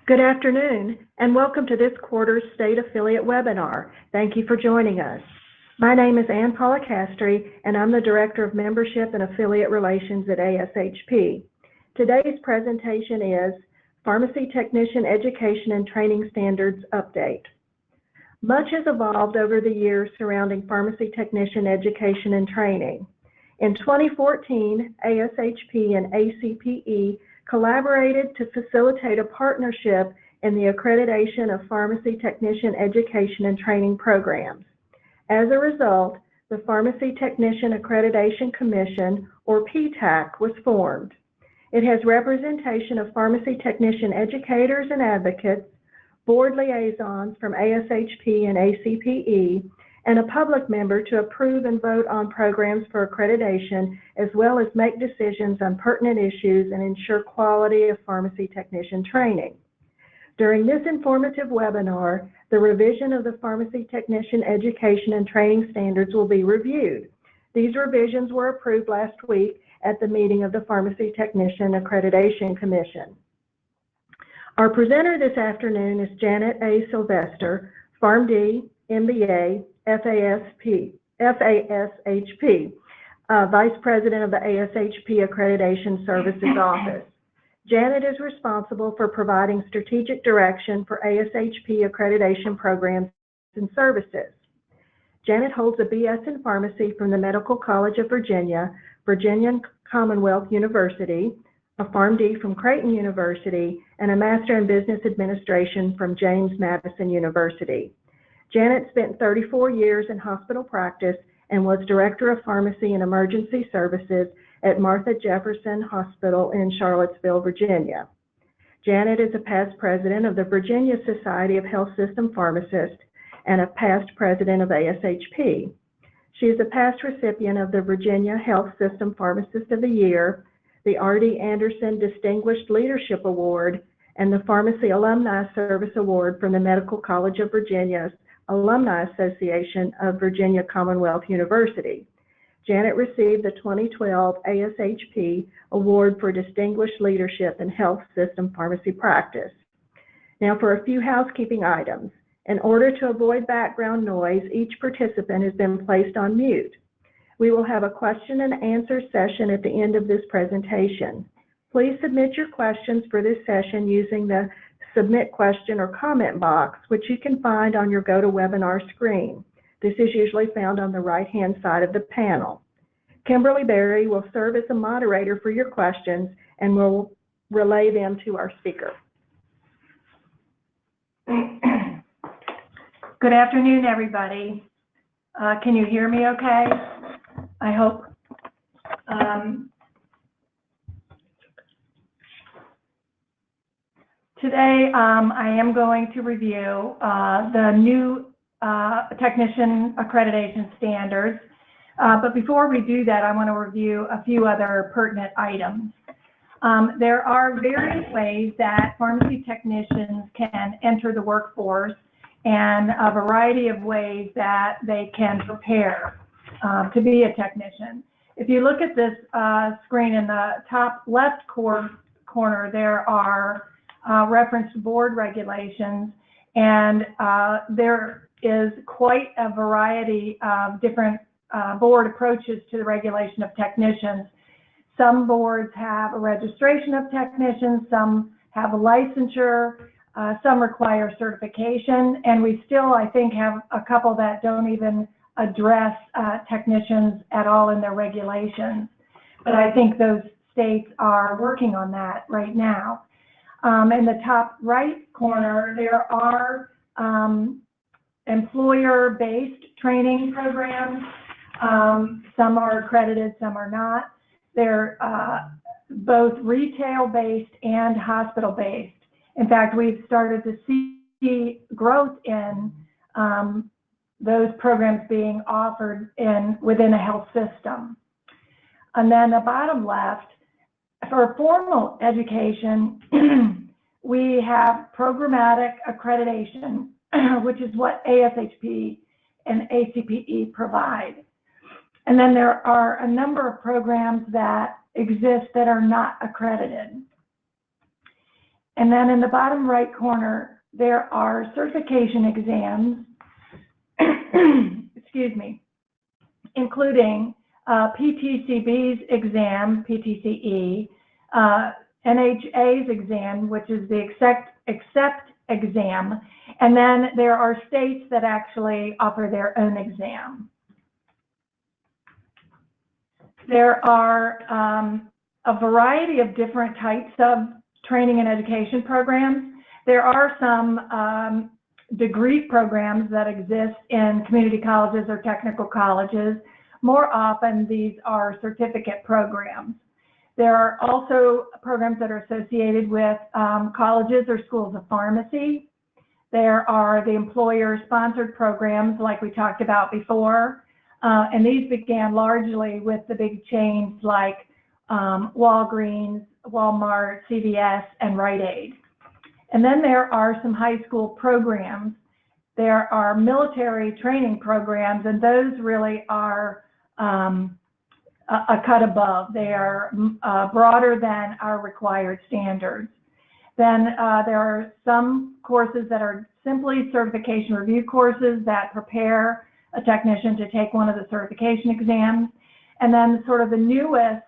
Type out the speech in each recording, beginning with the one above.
Good afternoon, and welcome to this quarter's State Affiliate webinar. Thank you for joining us. My name is Ann Policastri, and I'm the Director of Membership and Affiliate Relations at ASHP. Today's presentation is Pharmacy Technician Education and Training Standards Update. Much has evolved over the years surrounding pharmacy technician education and training. In 2014, ASHP and ACPE collaborated to facilitate a partnership in the accreditation of pharmacy technician education and training programs. As a result, the Pharmacy Technician Accreditation Commission, or PTAC, was formed. It has representation of pharmacy technician educators and advocates, board liaisons from ASHP and ACPE, and a public member to approve and vote on programs for accreditation, as well as make decisions on pertinent issues and ensure quality of pharmacy technician training. During this informative webinar, the revision of the Pharmacy Technician Education and Training Standards will be reviewed. These revisions were approved last week at the meeting of the Pharmacy Technician Accreditation Commission. Our presenter this afternoon is Janet A. Sylvester, PharmD, MBA, FASHP, Vice President of the ASHP Accreditation Services Office. Janet is responsible for providing strategic direction for ASHP accreditation programs and services. Janet holds a BS in Pharmacy from the Medical College of Virginia, Virginia Commonwealth University, a PharmD from Creighton University, and a Master in Business Administration from James Madison University. Janet spent 34 years in hospital practice and was Director of Pharmacy and Emergency Services at Martha Jefferson Hospital in Charlottesville, Virginia. Janet is a past president of the Virginia Society of Health System Pharmacists and a past president of ASHP. She is a past recipient of the Virginia Health System Pharmacist of the Year, the R.D. Anderson Distinguished Leadership Award, and the Pharmacy Alumni Service Award from the Medical College of Virginia's Alumni Association of Virginia Commonwealth University. Janet received the 2012 ASHP Award for Distinguished Leadership in Health System Pharmacy Practice. Now for a few housekeeping items. In order to avoid background noise, each participant has been placed on mute. We will have a question and answer session at the end of this presentation. Please submit your questions for this session using the Submit Question or Comment box, which you can find on your GoToWebinar screen. This is usually found on the right-hand side of the panel. Kimberly Berry will serve as a moderator for your questions and will relay them to our speaker. Good afternoon, everybody. Can you hear me okay? I hope. Today, I am going to review the new technician accreditation standards. But before we do that, I want to review a few other pertinent items. There are various ways that pharmacy technicians can enter the workforce and a variety of ways that they can prepare to be a technician. If you look at this screen in the top left corner, there are referenced board regulations, and there is quite a variety of different board approaches to the regulation of technicians. Some boards have a registration of technicians, some have a licensure, some require certification, and we still, I think, have a couple that don't even address technicians at all in their regulations. But I think those states are working on that right now. In the top right corner, there are employer-based training programs. Some are accredited, some are not. They're both retail-based and hospital-based. In fact, we've started to see growth in those programs being offered within a health system. And then the bottom left, for formal education, we have programmatic accreditation, which is what ASHP and ACPE provide. And then there are a number of programs that exist that are not accredited. And then in the bottom right corner, there are certification exams, excuse me, including PTCB's exam, PTCE, NHA's exam, which is the accept exam, and then there are states that actually offer their own exam. There are a variety of different types of training and education programs. There are some degree programs that exist in community colleges or technical colleges. More often, these are certificate programs. There are also programs that are associated with colleges or schools of pharmacy. There are the employer-sponsored programs like we talked about before, and these began largely with the big chains like Walgreens, Walmart, CVS, and Rite Aid. And then there are some high school programs. There are military training programs, and those really are a cut above. They are broader than our required standards. Then there are some courses that are simply certification review courses that prepare a technician to take one of the certification exams. And then sort of the newest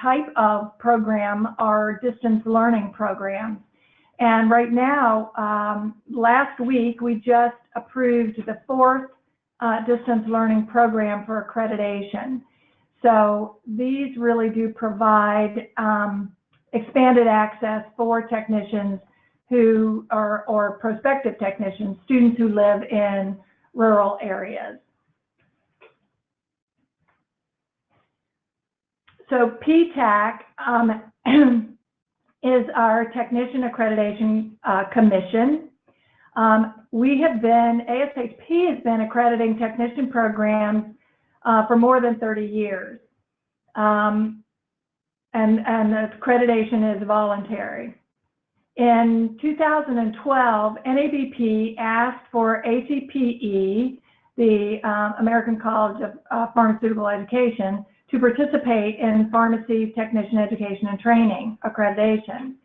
type of program are distance learning programs. And right now, last week, we just approved the 4th distance learning program for accreditation. So these really do provide expanded access for technicians who are, or prospective technicians, students who live in rural areas. So PTAC is our Technician Accreditation Commission. ASHP has been accrediting technician programs for more than 30 years. And the accreditation is voluntary. In 2012, NABP asked for ACPE, the American College of Pharmaceutical Education, to participate in pharmacy technician education and training accreditation.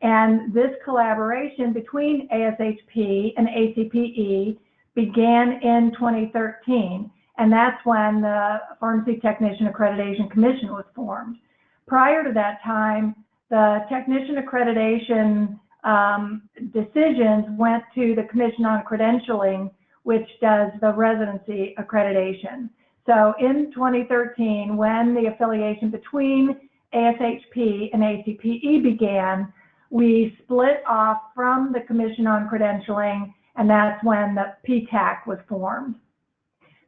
And this collaboration between ASHP and ACPE began in 2013, and that's when the Pharmacy Technician Accreditation Commission was formed. Prior to that time, the technician accreditation decisions went to the Commission on Credentialing, which does the residency accreditation. So in 2013, when the affiliation between ASHP and ACPE began, we split off from the Commission on Credentialing, and that's when the PTAC was formed.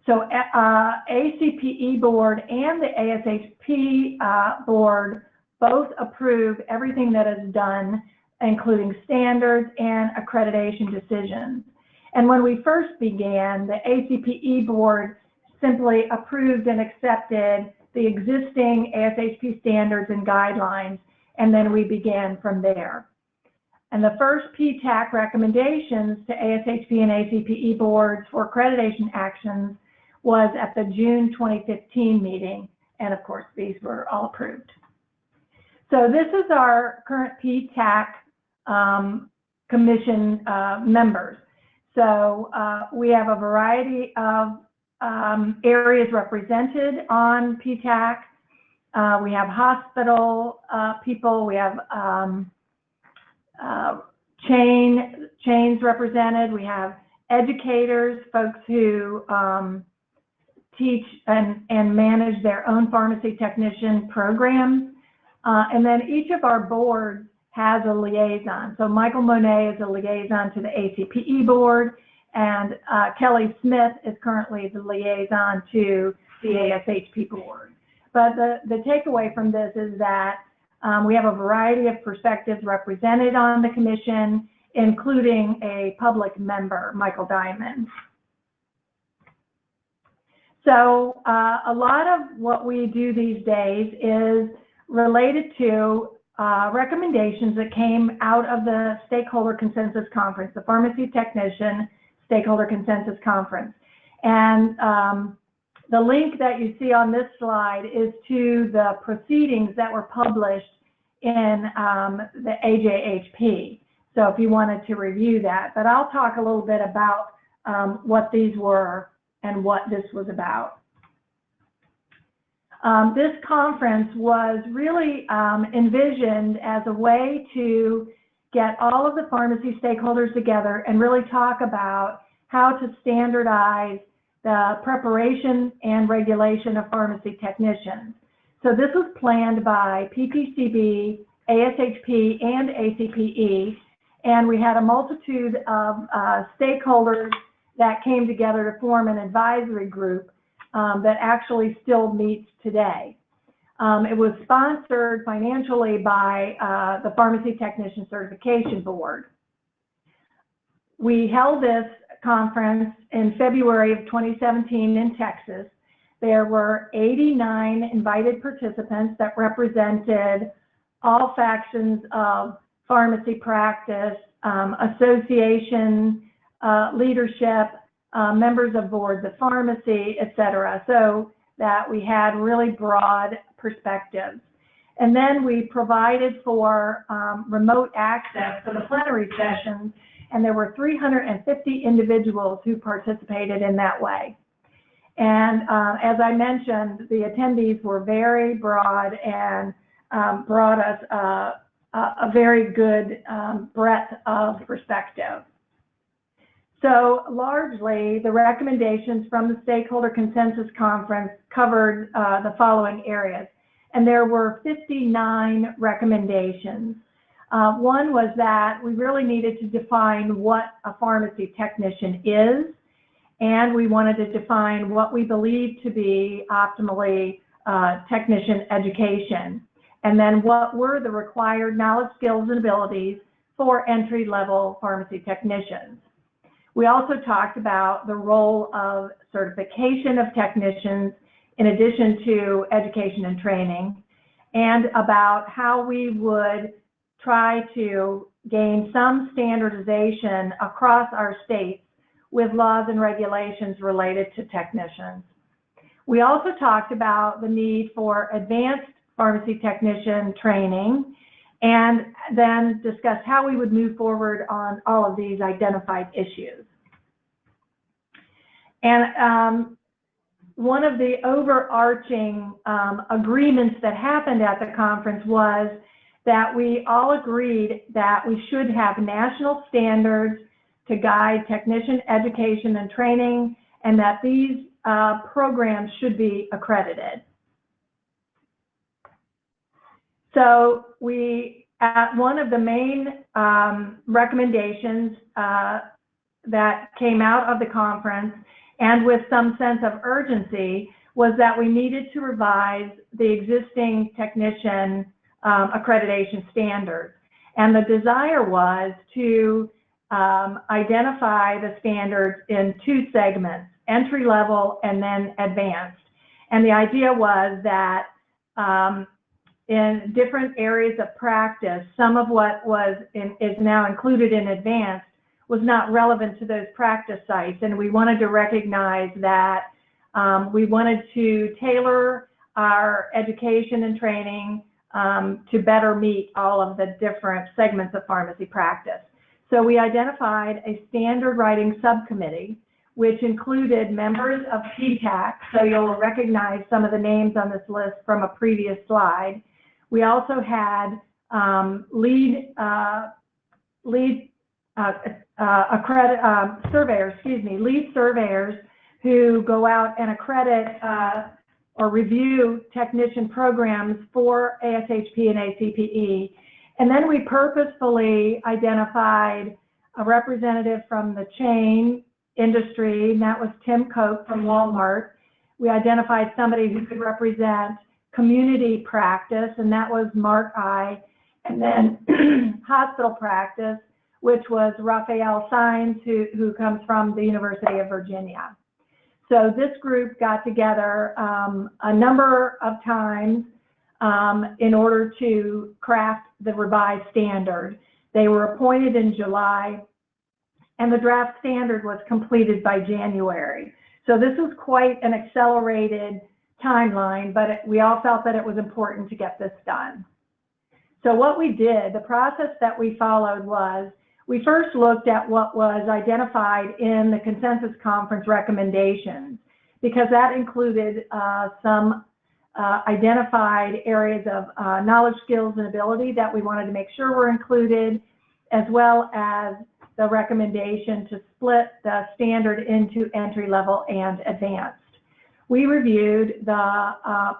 So ACPE board and the ASHP board both approve everything that is done, including standards and accreditation decisions. And when we first began, the ACPE board simply approved and accepted the existing ASHP standards and guidelines, and then we began from there. And the first PTAC recommendations to ASHP and ACPE boards for accreditation actions was at the June 2015 meeting, and of course these were all approved. So this is our current PTAC commission members. So we have a variety of areas represented on PTAC. We have hospital people, we have chains represented, we have educators, folks who teach and manage their own pharmacy technician programs. And then each of our boards has a liaison. So Michael Monet is a liaison to the ACPE board, and Kelly Smith is currently the liaison to the ASHP board. But the takeaway from this is that we have a variety of perspectives represented on the commission, including a public member, Michael Diamond. So a lot of what we do these days is related to recommendations that came out of the Stakeholder Consensus Conference, the Pharmacy Technician Stakeholder Consensus Conference. And the link that you see on this slide is to the proceedings that were published in the AJHP. So if you wanted to review that, but I'll talk a little bit about what these were and what this was about. This conference was really envisioned as a way to get all of the pharmacy stakeholders together and really talk about how to standardize the preparation and regulation of pharmacy technicians. So this was planned by PPCB, ASHP, and ACPE, and we had a multitude of stakeholders that came together to form an advisory group that actually still meets today. It was sponsored financially by the Pharmacy Technician Certification Board. We held this conference in February of 2017 in Texas. There were 89 invited participants that represented all factions of pharmacy practice, association, leadership, members of boards of pharmacy, etc. So that we had really broad perspectives. And then we provided for remote access to the plenary sessions, and there were 350 individuals who participated in that way. And as I mentioned, the attendees were very broad and brought us a very good breadth of perspective. So largely, the recommendations from the Stakeholder Consensus Conference covered the following areas, and there were 59 recommendations. One was that we really needed to define what a pharmacy technician is, and we wanted to define what we believe to be optimally technician education, and then what were the required knowledge, skills, and abilities for entry-level pharmacy technicians. We also talked about the role of certification of technicians in addition to education and training, and about how we would try to gain some standardization across our states with laws and regulations related to technicians. We also talked about the need for advanced pharmacy technician training, and then discussed how we would move forward on all of these identified issues. And one of the overarching agreements that happened at the conference was that we all agreed that we should have national standards to guide technician education and training, and that these programs should be accredited. So one of the main recommendations that came out of the conference, and with some sense of urgency, was that we needed to revise the existing technician accreditation standards. And the desire was to identify the standards in two segments, entry level and then advanced. And the idea was that in different areas of practice, some of what is now included in advanced was not relevant to those practice sites, and we wanted to recognize that we wanted to tailor our education and training to better meet all of the different segments of pharmacy practice. So we identified a standard writing subcommittee, which included members of PTAC, so you'll recognize some of the names on this list from a previous slide. We also had lead surveyors who go out and accredit or review technician programs for ASHP and ACPE. And then we purposefully identified a representative from the chain industry, and that was Tim Koch from Walmart. We identified somebody who could represent community practice, and that was Mark I. And then hospital practice, which was Raphael Saenz, who comes from the University of Virginia. So this group got together a number of times in order to craft the revised standard. They were appointed in July, and the draft standard was completed by January. So this was quite an accelerated timeline, but we all felt that it was important to get this done. So what we did, the process that we followed was, we first looked at what was identified in the consensus conference recommendations, because that included some identified areas of knowledge, skills, and ability that we wanted to make sure were included, as well as the recommendation to split the standard into entry level and advanced. We reviewed the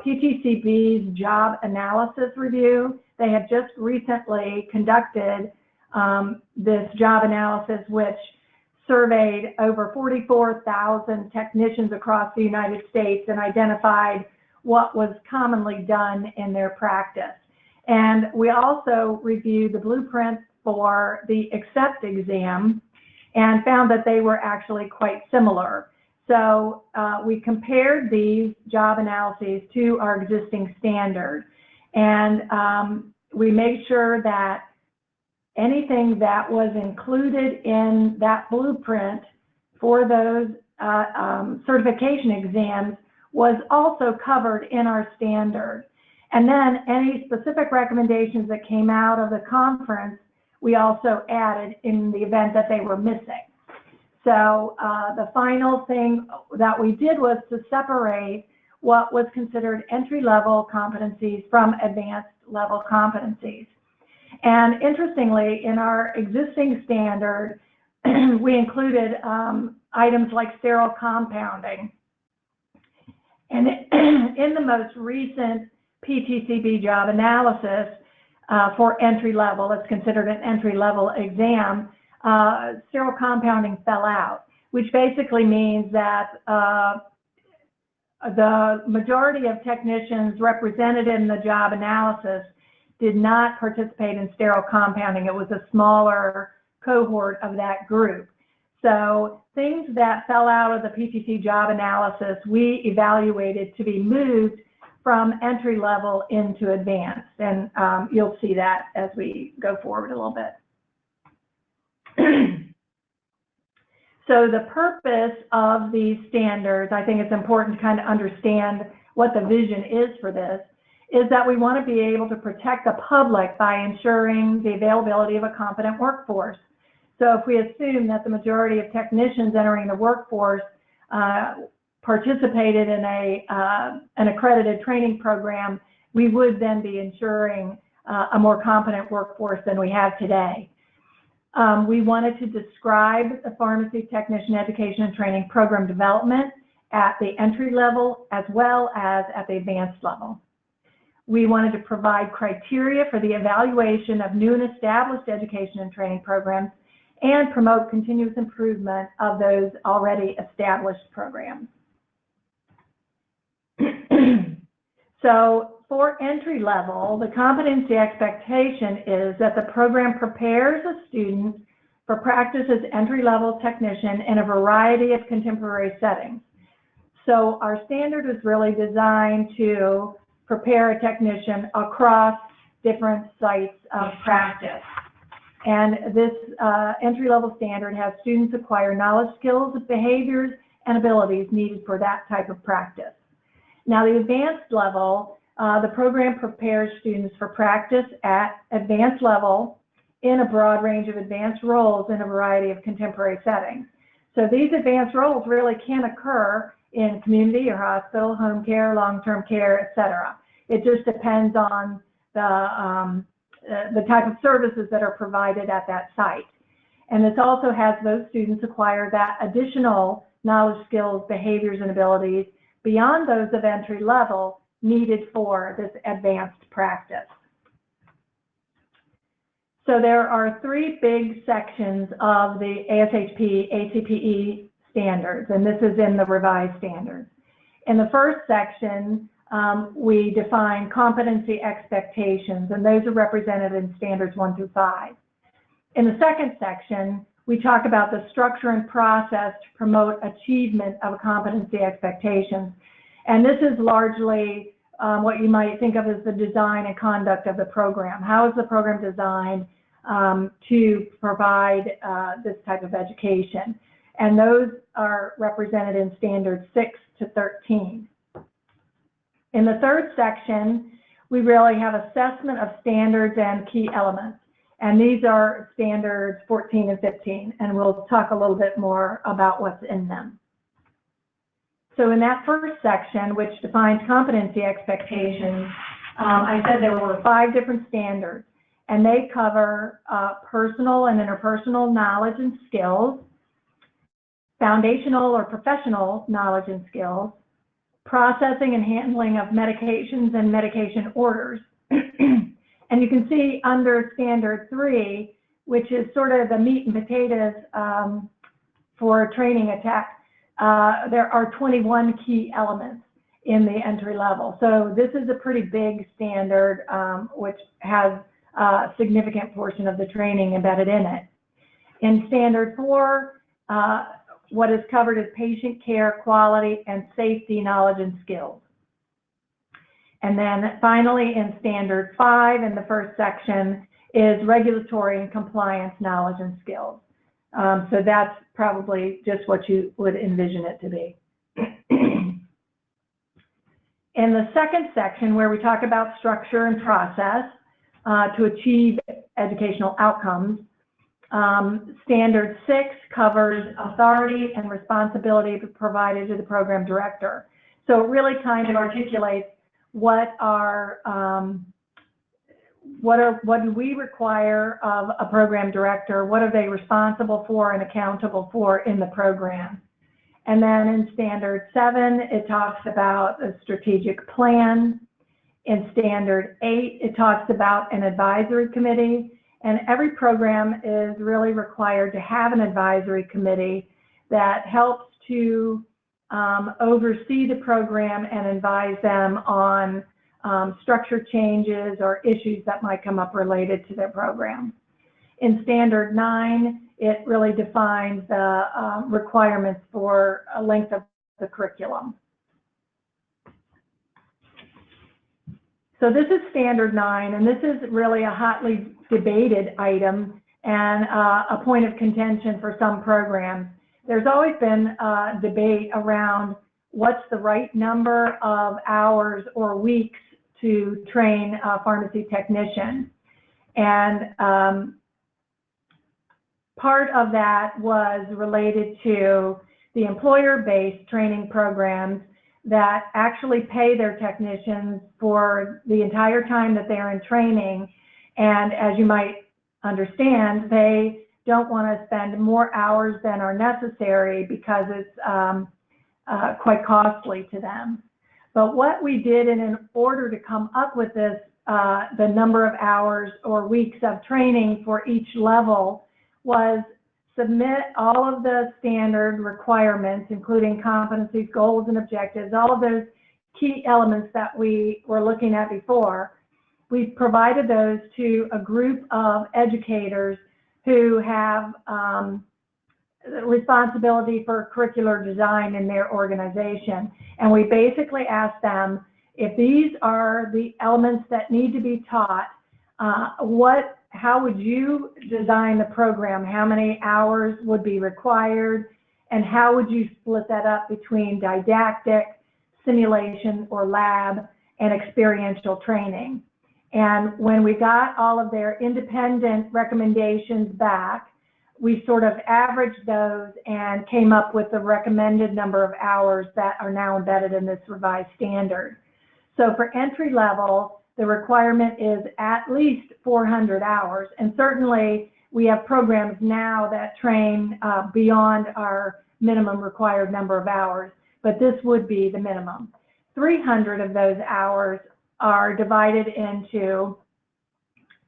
PTCB's job analysis review. They had just recently conducted this job analysis, which surveyed over 44,000 technicians across the United States and identified what was commonly done in their practice. And we also reviewed the blueprint for the ACCEPT exam and found that they were actually quite similar. So we compared these job analyses to our existing standard, and we made sure that anything that was included in that blueprint for those certification exams was also covered in our standard. And then any specific recommendations that came out of the conference, we also added in the event that they were missing. So the final thing that we did was to separate what was considered entry-level competencies from advanced level competencies. And interestingly, in our existing standard, we included items like sterile compounding. And in the most recent PTCB job analysis for entry level, it's considered an entry level exam, sterile compounding fell out, which basically means that the majority of technicians represented in the job analysis did not participate in sterile compounding. It was a smaller cohort of that group. So things that fell out of the PTC job analysis, we evaluated to be moved from entry level into advanced. And you'll see that as we go forward a little bit. So the purpose of these standards, I think it's important to kind of understand what the vision is for this, is that we want to be able to protect the public by ensuring the availability of a competent workforce. So if we assume that the majority of technicians entering the workforce participated in an accredited training program, we would then be ensuring a more competent workforce than we have today. We wanted to describe the pharmacy technician education and training program development at the entry level as well as at the advanced level. We wanted to provide criteria for the evaluation of new and established education and training programs and promote continuous improvement of those already established programs. So for entry level, the competency expectation is that the program prepares a student for practice as entry-level technician in a variety of contemporary settings. So our standard is really designed to prepare a technician across different sites of practice. And this entry-level standard has students acquire knowledge, skills, behaviors, and abilities needed for that type of practice. Now, the advanced level, the program prepares students for practice at advanced level in a broad range of advanced roles in a variety of contemporary settings. So these advanced roles really can occur in community or hospital, home care, long-term care, etc. It just depends on the type of services that are provided at that site. And this also has those students acquire that additional knowledge, skills, behaviors, and abilities beyond those of entry level needed for this advanced practice. So there are three big sections of the ASHP ACPE standards, and this is in the revised standards. In the first section, we define competency expectations, and those are represented in standards 1 through 5. In the second section, we talk about the structure and process to promote achievement of competency expectations. And this is largely what you might think of as the design and conduct of the program. How is the program designed to provide this type of education? And those are represented in standards 6 to 13. In the third section, we really have assessment of standards and key elements. And these are standards 14 and 15, and we'll talk a little bit more about what's in them. So in that first section, which defines competency expectations, I said there were 5 different standards, and they cover personal and interpersonal knowledge and skills, foundational or professional knowledge and skills, processing and handling of medications and medication orders. And you can see under standard 3, which is sort of the meat and potatoes for training attack, there are 21 key elements in the entry level. So this is a pretty big standard, which has a significant portion of the training embedded in it. In standard 4, what is covered is patient care, quality, and safety knowledge and skills. And then finally, in standard 5, in the first section, is regulatory and compliance knowledge and skills. So that's probably just what you would envision it to be. In the second section, where we talk about structure and process to achieve educational outcomes, standard 6 covers authority and responsibility provided to the program director. So it really kind of articulates what do we require of a program director, what are they responsible for and accountable for in the program. And then in standard 7, it talks about a strategic plan. In standard 8, it talks about an advisory committee, and every program is really required to have an advisory committee that helps to oversee the program and advise them on structure changes or issues that might come up related to their program. In standard 9, it really defines the requirements for a length of the curriculum. So this is standard 9, and this is really a hotly debated item and a point of contention for some programs. There's always been a debate around what's the right number of hours or weeks to train a pharmacy technician. And part of that was related to the employer-based training programs that actually pay their technicians for the entire time that they're in training. And as you might understand, they don't want to spend more hours than are necessary because it's quite costly to them. But what we did in order to come up with this, the number of hours or weeks of training for each level, was submit all of the standard requirements, including competencies, goals, and objectives, all of those key elements that we were looking at before. We provided those to a group of educators who have responsibility for curricular design in their organization. And we basically asked them, if these are the elements that need to be taught, how would you design the program? How many hours would be required? And how would you split that up between didactic, simulation or lab, and experiential training? And when we got all of their independent recommendations back, we sort of averaged those and came up with the recommended number of hours that are now embedded in this revised standard. So for entry level, the requirement is at least 400 hours. And certainly we have programs now that train beyond our minimum required number of hours, but this would be the minimum. 300 of those hours are divided into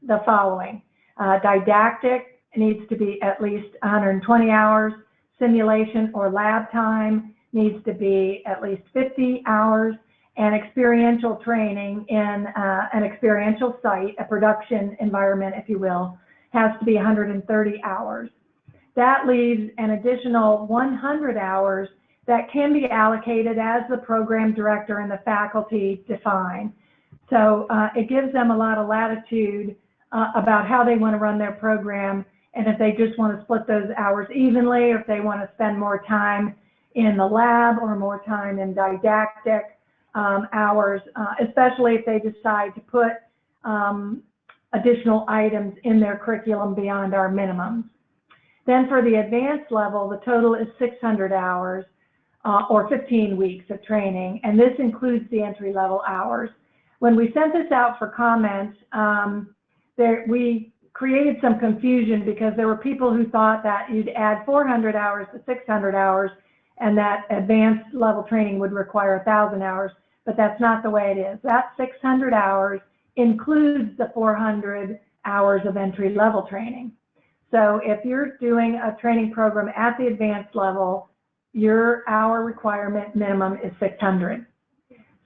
the following. Didactic needs to be at least 120 hours. Simulation or lab time needs to be at least 50 hours. And experiential training in an experiential site, a production environment, if you will, has to be 130 hours. That leaves an additional 100 hours that can be allocated as the program director and the faculty define. So it gives them a lot of latitude about how they want to run their program, and if they just want to split those hours evenly, or if they want to spend more time in the lab or more time in didactic. hours, especially if they decide to put additional items in their curriculum beyond our minimums. Then for the advanced level, the total is 600 hours or 15 weeks of training, and this includes the entry-level hours. When we sent this out for comments, we created some confusion because there were people who thought that you'd add 400 hours to 600 hours and that advanced level training would require 1,000 hours, but that's not the way it is. That 600 hours includes the 400 hours of entry-level training. So if you're doing a training program at the advanced level, your hour requirement minimum is 600.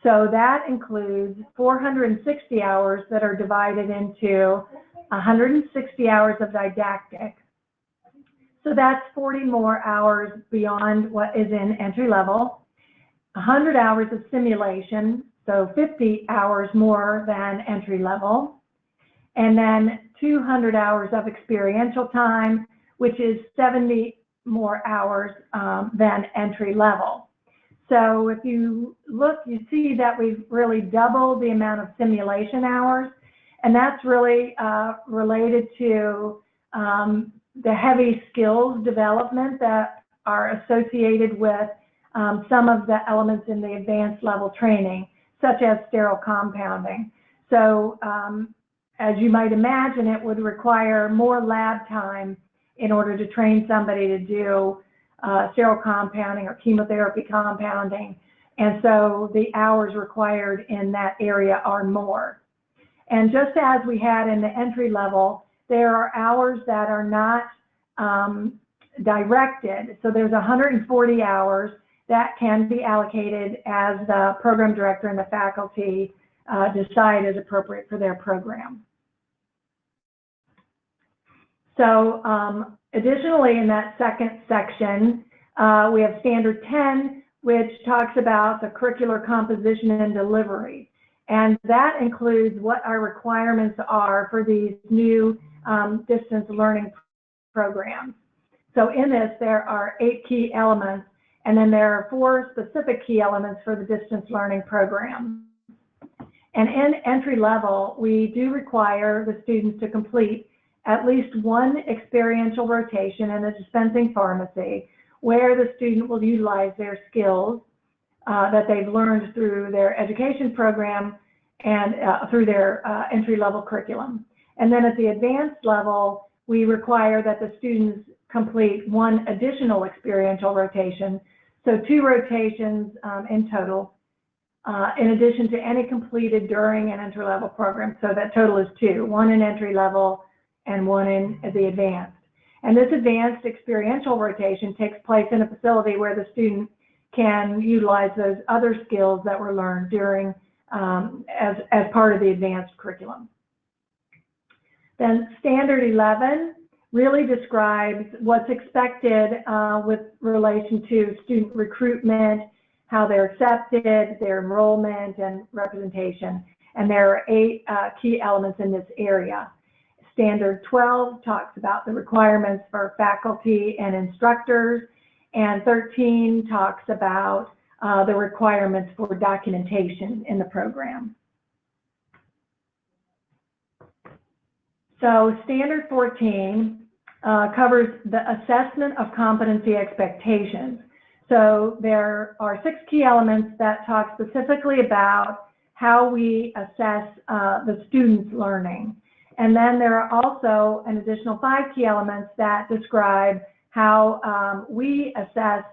So that includes 460 hours that are divided into 160 hours of didactic. So that's 40 more hours beyond what is in entry level, 100 hours of simulation, so 50 hours more than entry level, and then 200 hours of experiential time, which is 70 more hours than entry level. So if you look, you see that we've really doubled the amount of simulation hours, and that's really related to the heavy skills development that are associated with some of the elements in the advanced level training, such as sterile compounding. So as you might imagine, it would require more lab time in order to train somebody to do sterile compounding or chemotherapy compounding. And so the hours required in that area are more. And just as we had in the entry level, there are hours that are not directed. So there's 140 hours that can be allocated as the program director and the faculty decide is appropriate for their program. So additionally, in that second section, we have Standard 10, which talks about the curricular composition and delivery. And that includes what our requirements are for these new distance learning programs. So in this, there are 8 key elements, and then there are 4 specific key elements for the distance learning program. And in entry level, we do require the students to complete at least one experiential rotation in a dispensing pharmacy where the student will utilize their skills that they've learned through their education program and through their entry-level curriculum. And then at the advanced level, we require that the students complete one additional experiential rotation, so 2 rotations in total, in addition to any completed during an entry-level program. So that total is 2, one in entry-level and one in the advanced. And this advanced experiential rotation takes place in a facility where the student can utilize those other skills that were learned during as part of the advanced curriculum. Then Standard 11 really describes what's expected with relation to student recruitment, how they're accepted, their enrollment and representation. And there are 8 key elements in this area. Standard 12 talks about the requirements for faculty and instructors, and 13 talks about the requirements for documentation in the program. So Standard 14 covers the assessment of competency expectations. So there are 6 key elements that talk specifically about how we assess the student's learning. And then there are also an additional 5 key elements that describe how we assess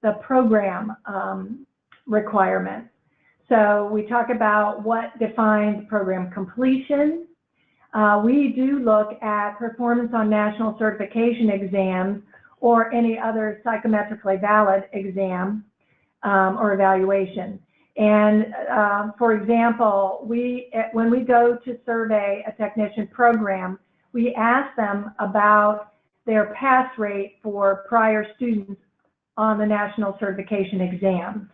the program requirements. So we talk about what defines program completion. We do look at performance on national certification exams or any other psychometrically valid exam or evaluation. And for example, when we go to survey a technician program, we ask them about their pass rate for prior students on the national certification exams.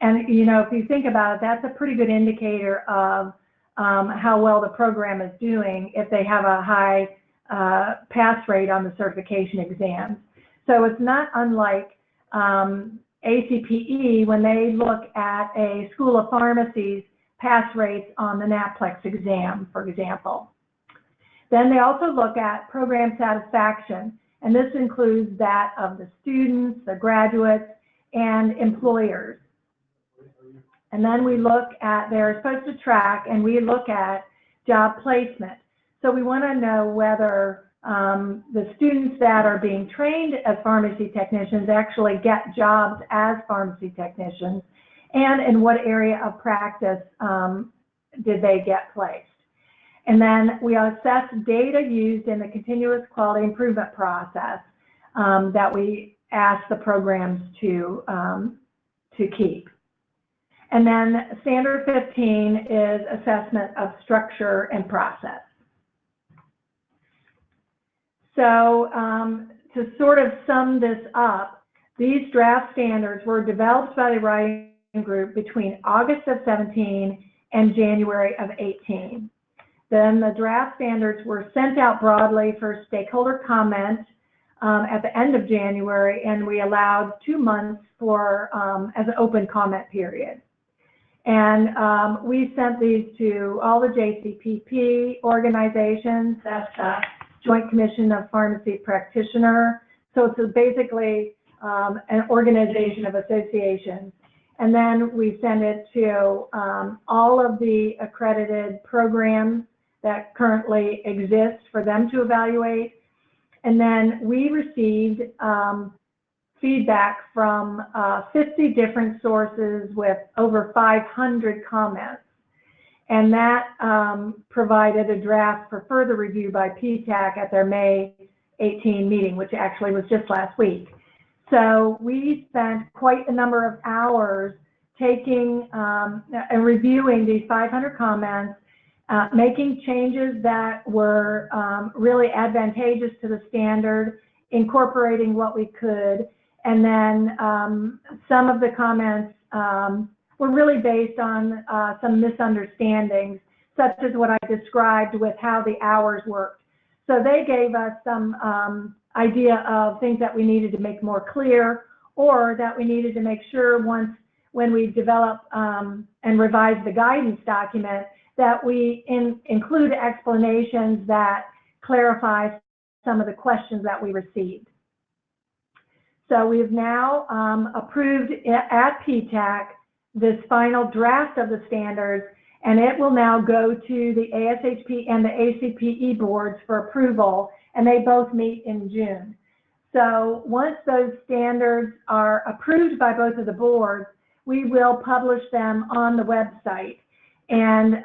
And you know, if you think about it, that's a pretty good indicator of how well the program is doing if they have a high pass rate on the certification exams. So it's not unlike ACPE when they look at a School of Pharmacy's pass rates on the NAPLEX exam, for example. Then they also look at program satisfaction, and this includes that of the students, the graduates, and employers. And then we look at, they're supposed to track, and we look at job placement. So we want to know whether the students that are being trained as pharmacy technicians actually get jobs as pharmacy technicians, and in what area of practice did they get placed. And then we assess data used in the continuous quality improvement process that we ask the programs to keep. And then standard 15 is assessment of structure and process. So to sort of sum this up, these draft standards were developed by the writing group between August of 17 and January of 18. Then the draft standards were sent out broadly for stakeholder comment at the end of January, and we allowed 2 months for as an open comment period. And we sent these to all the JCPP organizations. That's the Joint Commission of Pharmacy Practitioners. So it's basically an organization of associations. And then we send it to all of the accredited programs that currently exist for them to evaluate. And then we received feedback from 50 different sources with over 500 comments. And that provided a draft for further review by PTAC at their May 18 meeting, which actually was just last week. So we spent quite a number of hours taking and reviewing these 500 comments, making changes that were really advantageous to the standard, incorporating what we could, and then some of the comments were really based on some misunderstandings, such as what I described with how the hours worked. So they gave us some idea of things that we needed to make more clear, or that we needed to make sure when we develop and revise the guidance document, that we include explanations that clarify some of the questions that we received. So we have now approved at PTAC this final draft of the standards, and it will now go to the ASHP and the ACPE boards for approval, and they both meet in June. So once those standards are approved by both of the boards, we will publish them on the website. And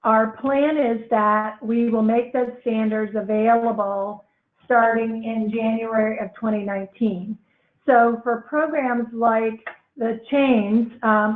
our plan is that we will make those standards available starting in January of 2019. So for programs like the chains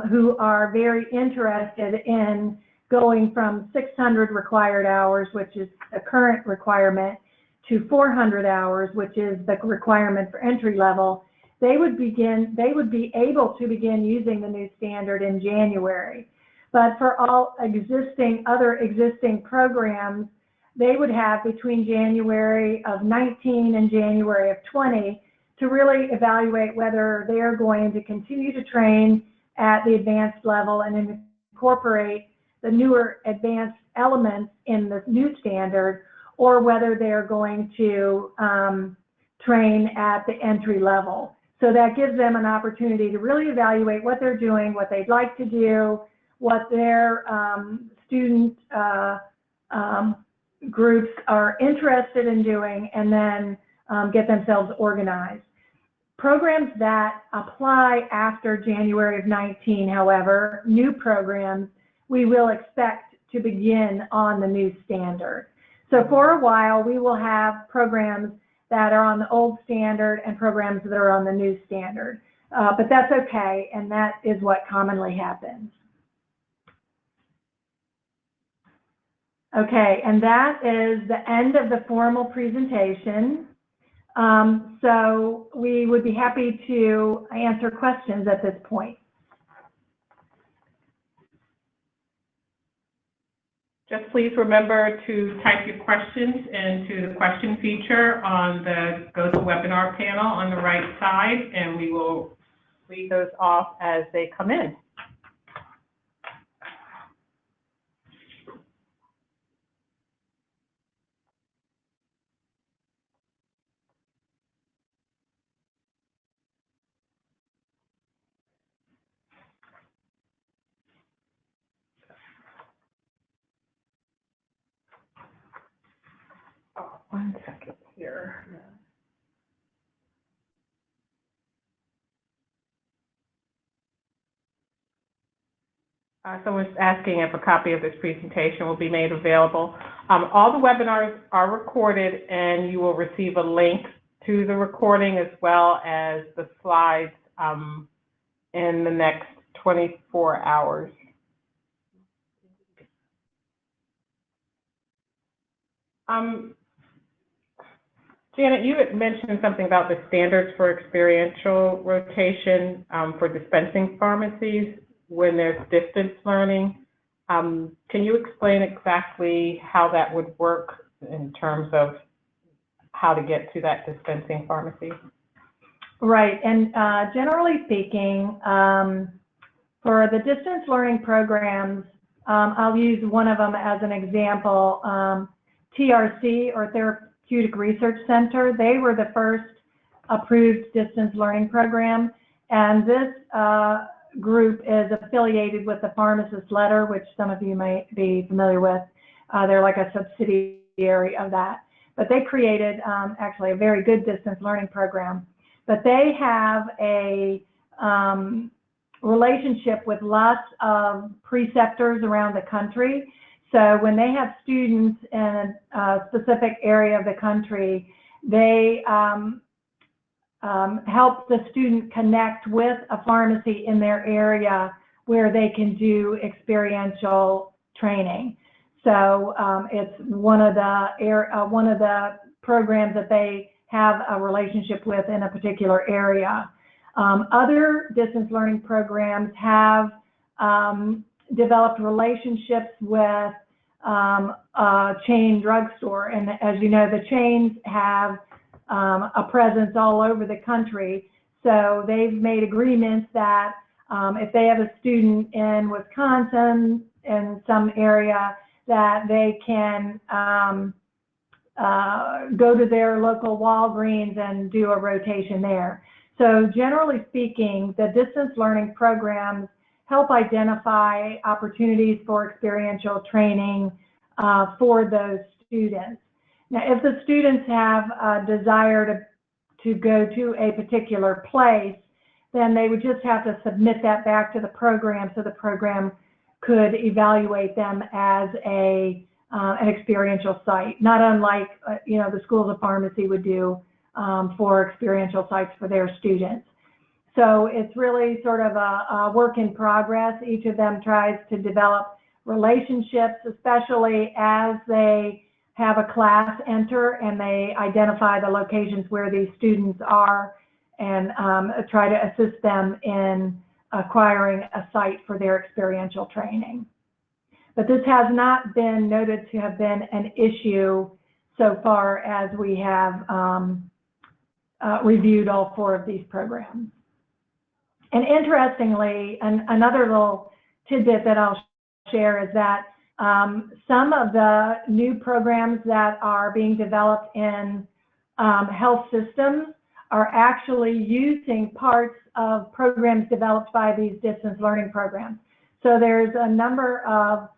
who are very interested in going from 600 required hours, which is the current requirement, to 400 hours, which is the requirement for entry level, they would be able to begin using the new standard in January. But for all other existing programs, they would have between January of 19 and January of 20 to really evaluate whether they're going to continue to train at the advanced level and incorporate the newer advanced elements in the new standard, or whether they're going to train at the entry level. So that gives them an opportunity to really evaluate what they're doing, what they'd like to do, what their student groups are interested in doing, and then get themselves organized. Programs that apply after January of 19, however, new programs, we will expect to begin on the new standard. So for a while, we will have programs that are on the old standard and programs that are on the new standard. But that's okay, and that is what commonly happens. Okay, and that is the end of the formal presentation. So we would be happy to answer questions at this point. Just please remember to type your questions into the question feature on the GoToWebinar panel on the right side, and we will read those off as they come in. Oh, 1 second here. Someone's asking if a copy of this presentation will be made available. All the webinars are recorded, and you will receive a link to the recording as well as the slides in the next 24 hours. Janet, you had mentioned something about the standards for experiential rotation for dispensing pharmacies when there's distance learning. Can you explain exactly how that would work in terms of how to get to that dispensing pharmacy? Right, and generally speaking, for the distance learning programs, I'll use one of them as an example. TRC, or Therapeutic Research Center, they were the first approved distance learning program, and this group is affiliated with the Pharmacist Letter, which some of you might be familiar with. They're like a subsidiary of that. But they created actually a very good distance learning program. But they have a relationship with lots of preceptors around the country. So when they have students in a specific area of the country, they help the student connect with a pharmacy in their area where they can do experiential training. So it's one of the programs that they have a relationship with in a particular area. Other distance learning programs have developed relationships with a chain drugstore, and as you know, the chains have a presence all over the country. So they've made agreements that if they have a student in Wisconsin in some area, that they can go to their local Walgreens and do a rotation there. So generally speaking, the distance learning programs help identify opportunities for experiential training for those students. Now, if the students have a desire to go to a particular place, then they would just have to submit that back to the program so the program could evaluate them as an experiential site, not unlike the schools of pharmacy would do for experiential sites for their students. So it's really sort of a work in progress. Each of them tries to develop relationships, especially as they have a class enter and they identify the locations where these students are and try to assist them in acquiring a site for their experiential training. But this has not been noted to have been an issue so far as we have reviewed all 4 of these programs. And interestingly, another little tidbit that I'll share is that some of the new programs that are being developed in health systems are actually using parts of programs developed by these distance learning programs. So there's a number of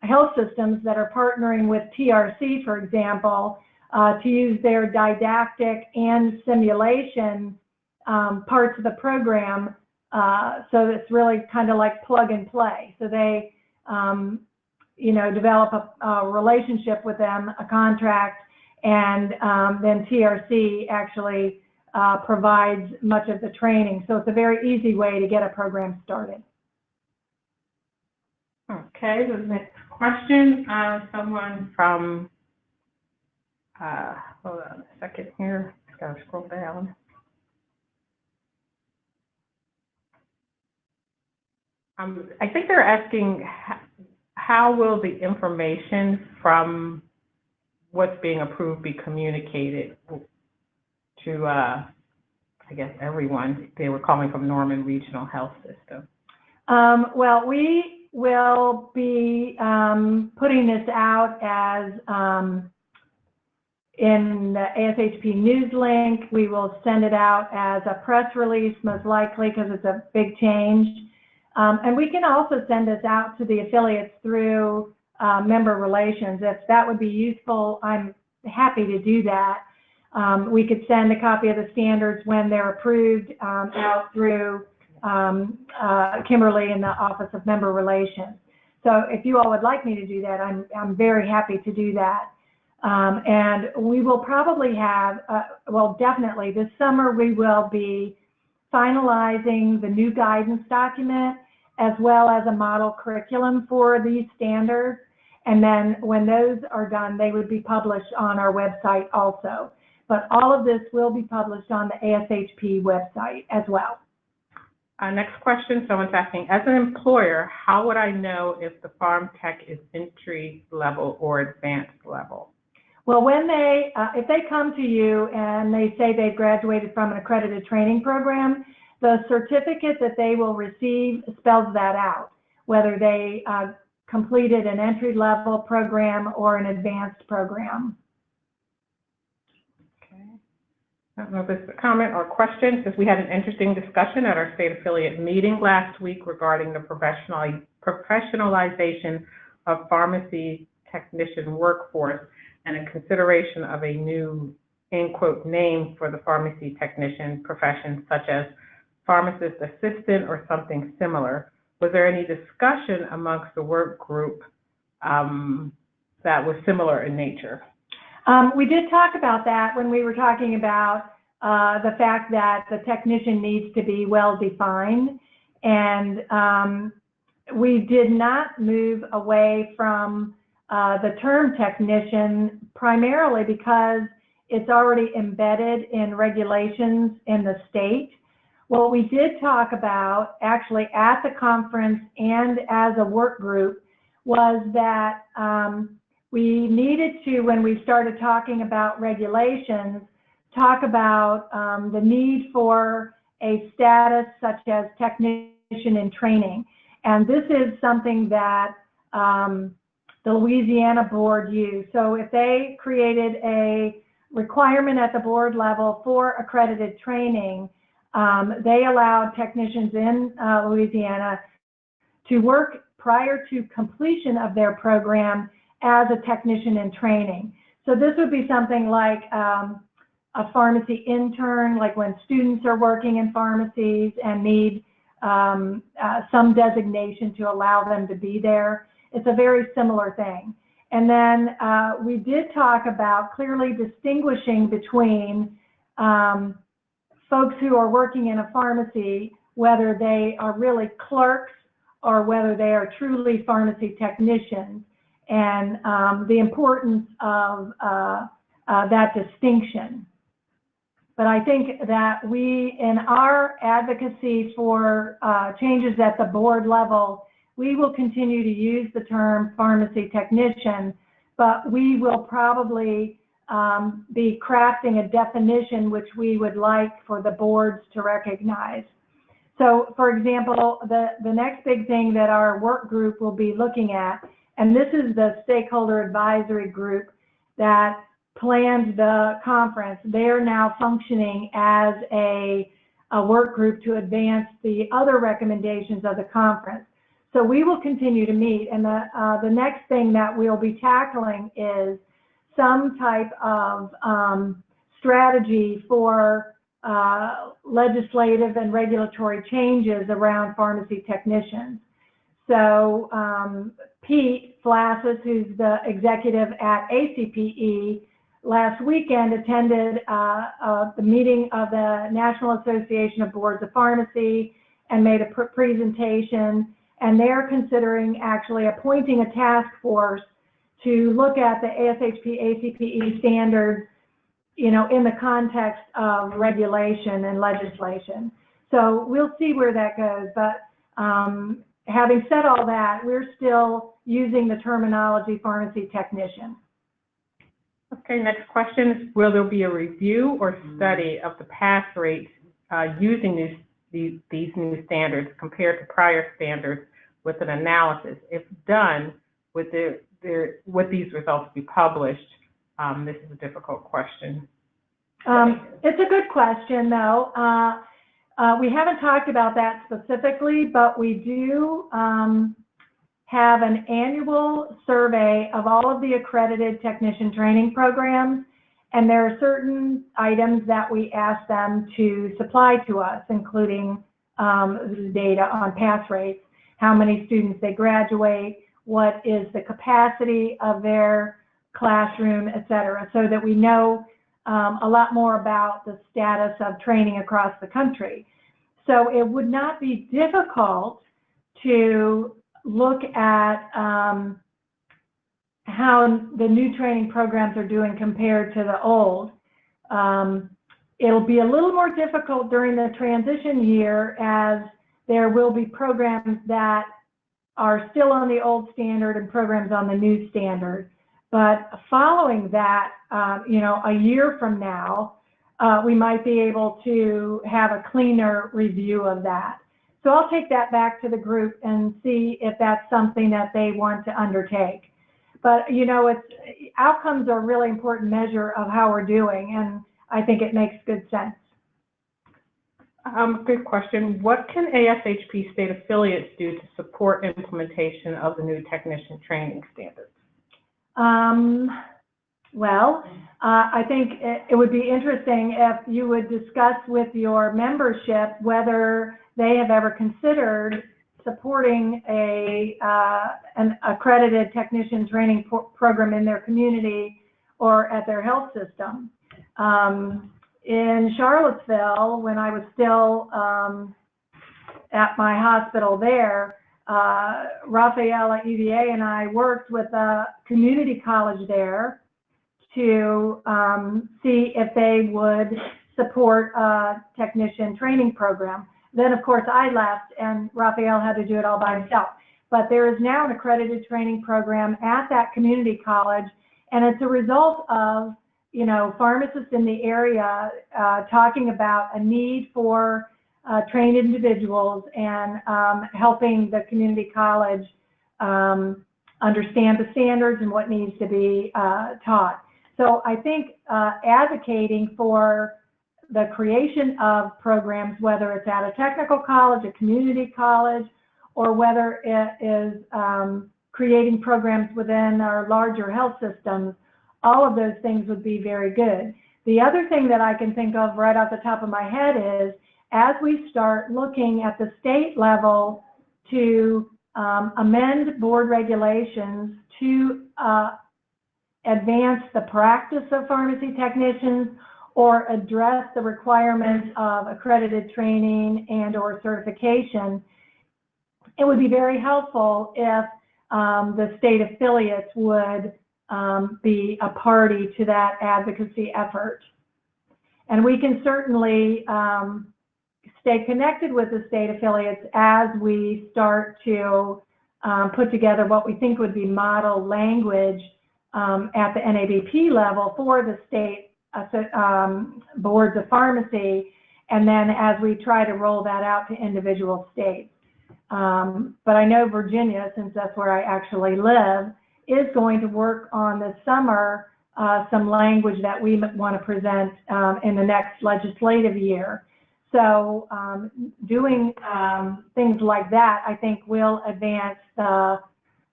health systems that are partnering with TRC, for example, to use their didactic and simulation parts of the program. So it's really kind of like plug and play. So they, develop a relationship with them, a contract, and then TRC actually provides much of the training. So it's a very easy way to get a program started. Okay, the next question, someone from, hold on a second here, just gotta scroll down. I think they're asking how will the information from what's being approved be communicated to, I guess, everyone? They were calling from Norman Regional Health System. Well, we will be putting this out as in the ASHP news link. We will send it out as a press release, most likely, because it's a big change. And we can also send this out to the affiliates through member relations. If that would be useful, I'm happy to do that. We could send a copy of the standards when they're approved out through Kimberly in the Office of Member Relations. So if you all would like me to do that, I'm very happy to do that. And we will probably have, well, definitely this summer we will be finalizing the new guidance document as well as a model curriculum for these standards. And then when those are done, they would be published on our website also. But all of this will be published on the ASHP website as well. Next question, someone's asking, as an employer, how would I know if the Pharm Tech is entry level or advanced level? Well, when they, if they come to you and they say they've graduated from an accredited training program, the certificate that they will receive spells that out, whether they completed an entry-level program or an advanced program. Okay. I don't know if this is a comment or question, because we had an interesting discussion at our state affiliate meeting last week regarding the professionalization of pharmacy technician workforce and a consideration of a new, in quote, name for the pharmacy technician profession, such as pharmacist assistant or something similar. Was there any discussion amongst the work group that was similar in nature? We did talk about that when we were talking about the fact that the technician needs to be well defined, and we did not move away from the term technician primarily because it's already embedded in regulations in the state. What we did talk about actually at the conference and as a work group was that we needed to, when we started talking about regulations, talk about the need for a status such as technician in training. And this is something that the Louisiana board used. So if they created a requirement at the board level for accredited training, they allowed technicians in Louisiana to work prior to completion of their program as a technician in training. So this would be something like a pharmacy intern, like when students are working in pharmacies and need some designation to allow them to be there. It's a very similar thing. And then we did talk about clearly distinguishing between folks who are working in a pharmacy, whether they are really clerks or whether they are truly pharmacy technicians, and the importance of that distinction. But I think that we, in our advocacy for changes at the board level, we will continue to use the term pharmacy technician, but we will probably be crafting a definition which we would like for the boards to recognize. So, for example, the next big thing that our work group will be looking at, and this is the stakeholder advisory group that planned the conference, they are now functioning as a work group to advance the other recommendations of the conference. So we will continue to meet, and the next thing that we'll be tackling is some type of strategy for legislative and regulatory changes around pharmacy technicians. So Pete Flassis, who's the executive at ACPE, last weekend attended the meeting of the National Association of Boards of Pharmacy and made a presentation, and they're considering actually appointing a task force to look at the ASHP, ACPE standards, you know, in the context of regulation and legislation. So we'll see where that goes, but having said all that, we're still using the terminology pharmacy technician. Okay, next question is, will there be a review or study of the pass rates using these new standards compared to prior standards with an analysis? If done, would these results be published? This is a difficult question. It's a good question, though. We haven't talked about that specifically, but we do have an annual survey of all of the accredited technician training programs, and there are certain items that we ask them to supply to us, including data on pass rates, how many students they graduate, what is the capacity of their classroom, et cetera, so that we know a lot more about the status of training across the country. So it would not be difficult to look at how the new training programs are doing compared to the old. It'll be a little more difficult during the transition year, as there will be programs that are still on the old standard and programs on the new standard. But following that, a year from now, we might be able to have a cleaner review of that. So I'll take that back to the group and see if that's something that they want to undertake. But, outcomes are a really important measure of how we're doing, and I think it makes good sense. Good question. What can ASHP state affiliates do to support implementation of the new technician training standards? I think it would be interesting if you would discuss with your membership whether they have ever considered supporting an accredited technician training program in their community or at their health system. In Charlottesville, when I was still at my hospital there, Raphael at UVA and I worked with a community college there to see if they would support a technician training program. Then, of course, I left and Raphael had to do it all by himself. But there is now an accredited training program at that community college, and it's a result of, pharmacists in the area talking about a need for trained individuals and helping the community college understand the standards and what needs to be taught. So I think advocating for the creation of programs, whether it's at a technical college, a community college, or whether it is creating programs within our larger health systems, all of those things would be very good. The other thing that I can think of right off the top of my head is, as we start looking at the state level to amend board regulations to advance the practice of pharmacy technicians or address the requirements of accredited training and or certification, it would be very helpful if the state affiliates would be a party to that advocacy effort. And we can certainly stay connected with the state affiliates as we start to put together what we think would be model language at the NABP level for the state boards of pharmacy, and then as we try to roll that out to individual states. But I know Virginia, since that's where I actually live, is going to work on this summer some language that we want to present in the next legislative year. So doing things like that, I think, will advance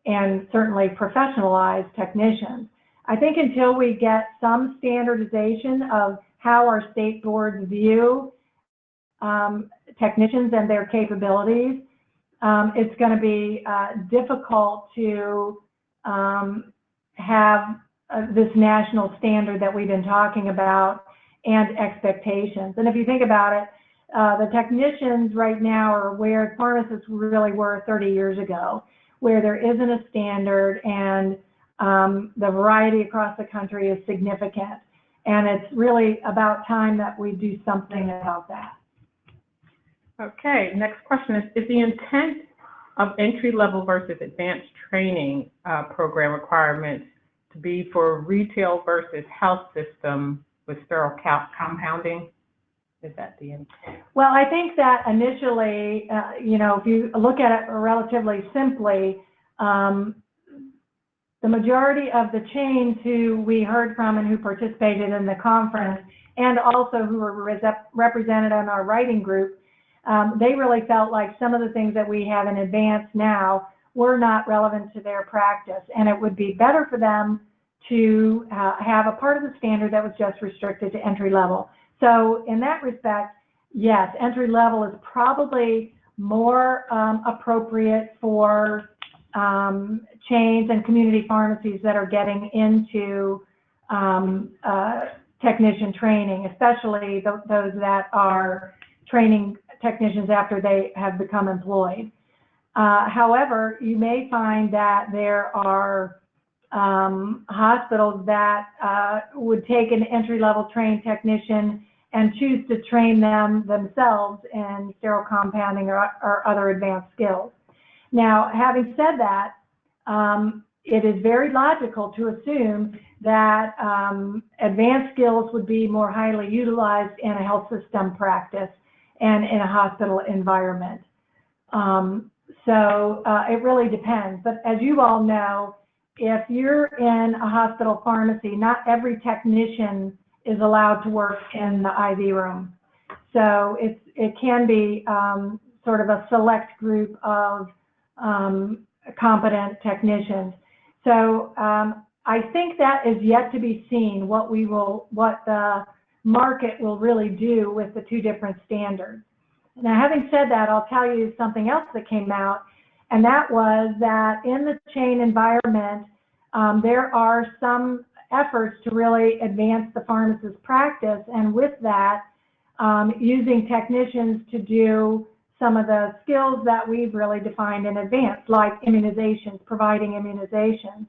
and certainly professionalize technicians. I think until we get some standardization of how our state boards view technicians and their capabilities, it's going to be difficult to have this national standard that we've been talking about and expectations. And if you think about it, the technicians right now are where pharmacists really were 30 years ago, where there isn't a standard and the variety across the country is significant. And it's really about time that we do something about that. Okay, next question is the intent of entry-level versus advanced training program requirements to be for retail versus health system with sterile compounding? Is that the end? Well, I think that initially, if you look at it relatively simply, the majority of the chains who we heard from and who participated in the conference, and also who were represented in our writing group, they really felt like some of the things that we have in advance now were not relevant to their practice, and it would be better for them to have a part of the standard that was just restricted to entry level. So in that respect, yes, entry level is probably more appropriate for chains and community pharmacies that are getting into technician training, especially those that are training technicians after they have become employed. However, you may find that there are hospitals that would take an entry-level trained technician and choose to train them themselves in sterile compounding or other advanced skills. Now, having said that, it is very logical to assume that advanced skills would be more highly utilized in a health system practice and in a hospital environment. So it really depends. But as you all know, if you're in a hospital pharmacy, not every technician is allowed to work in the IV room. So it can be sort of a select group of competent technicians. So I think that is yet to be seen, what the market will really do with the two different standards. Now, having said that, I'll tell you something else that came out, and that was that in the chain environment, there are some efforts to really advance the pharmacist practice, and with that, using technicians to do some of the skills that we've really defined in advance, like immunizations, providing immunizations.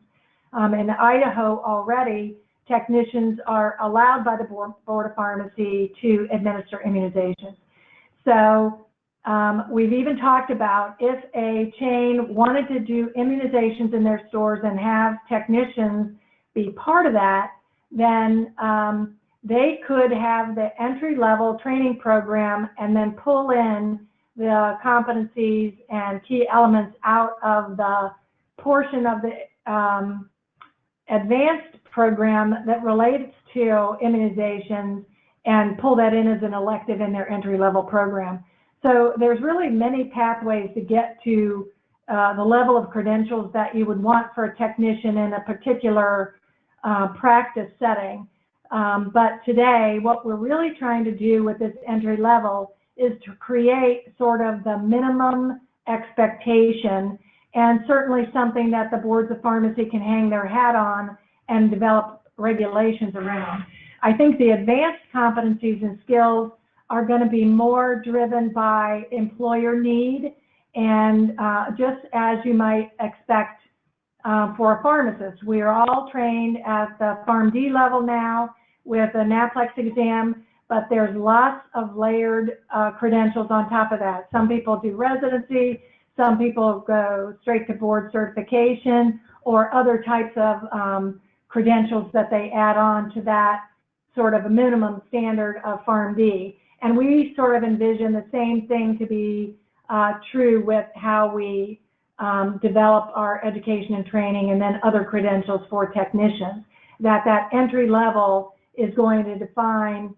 In Idaho already, technicians are allowed by the Board of Pharmacy to administer immunizations. So we've even talked about if a chain wanted to do immunizations in their stores and have technicians be part of that, then they could have the entry-level training program and then pull in the competencies and key elements out of the portion of the advanced program that relates to immunizations and pull that in as an elective in their entry-level program. So there's really many pathways to get to the level of credentials that you would want for a technician in a particular practice setting. But today, what we're really trying to do with this entry level is to create sort of the minimum expectation, and certainly something that the boards of pharmacy can hang their hat on and develop regulations around. I think the advanced competencies and skills are going to be more driven by employer need, and just as you might expect for a pharmacist. We are all trained at the PharmD level now with a NAPLEX exam, but there's lots of layered credentials on top of that. Some people do residency, some people go straight to board certification, or other types of credentials that they add on to that sort of a minimum standard of PharmD. And we sort of envision the same thing to be true with how we develop our education and training and then other credentials for technicians, that entry level is going to define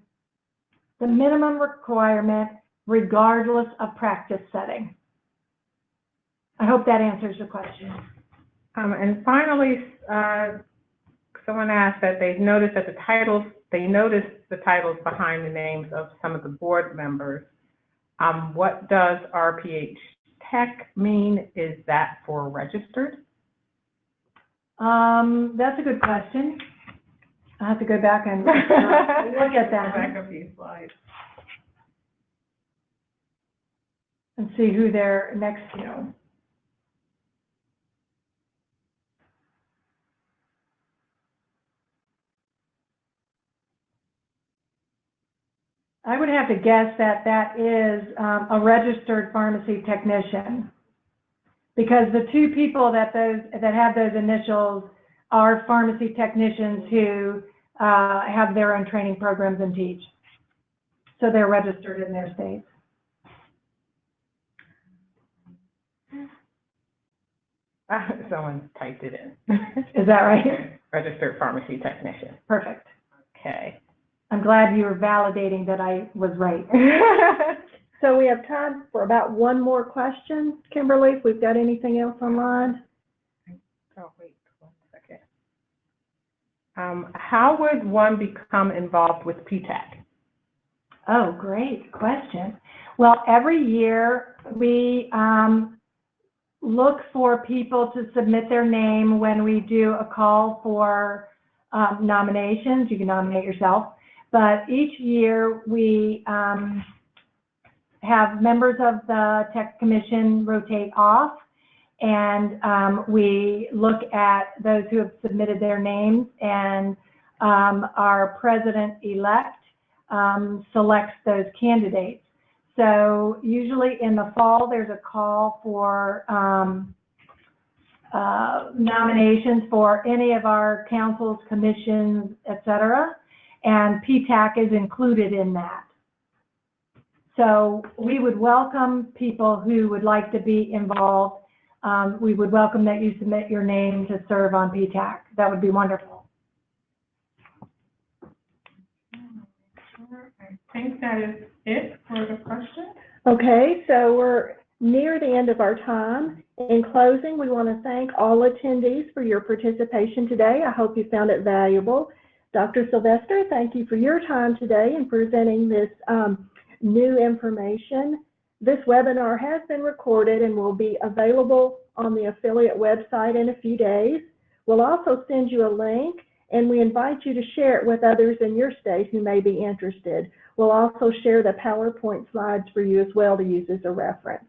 the minimum requirement regardless of practice setting. I hope that answers your question. And finally, someone asked that they noticed that the titles behind the names of some of the board members. What does RPH Tech mean? Is that for registered? That's a good question. I have to go back and look at that. Back a few slides. And see who they're next to. I would have to guess that that is a registered pharmacy technician. because the two people that have those initials are pharmacy technicians who have their own training programs and teach. So they're registered in their states. Someone typed it in. Is that right? Registered pharmacy technician. Perfect. Okay. I'm glad you were validating that I was right. So we have time for about one more question, Kimberly, if we've got anything else online. Oh, wait 1 second. How would one become involved with PTAC? Oh, great question. Well, every year we look for people to submit their name when we do a call for nominations. You can nominate yourself, but each year we have members of the Tech Commission rotate off, and we look at those who have submitted their names, and our president-elect selects those candidates. So usually in the fall, there's a call for nominations for any of our councils, commissions, etc., and PTAC is included in that. So we would welcome people who would like to be involved. We would welcome that you submit your name to serve on PTAC. That would be wonderful. I think that is it for the questions. Okay, so we're near the end of our time. In closing, we want to thank all attendees for your participation today. I hope you found it valuable. Dr. Sylvester, thank you for your time today in presenting this new information. This webinar has been recorded and will be available on the affiliate website in a few days. We'll also send you a link, and we invite you to share it with others in your state who may be interested. We'll also share the PowerPoint slides for you as well to use as a reference.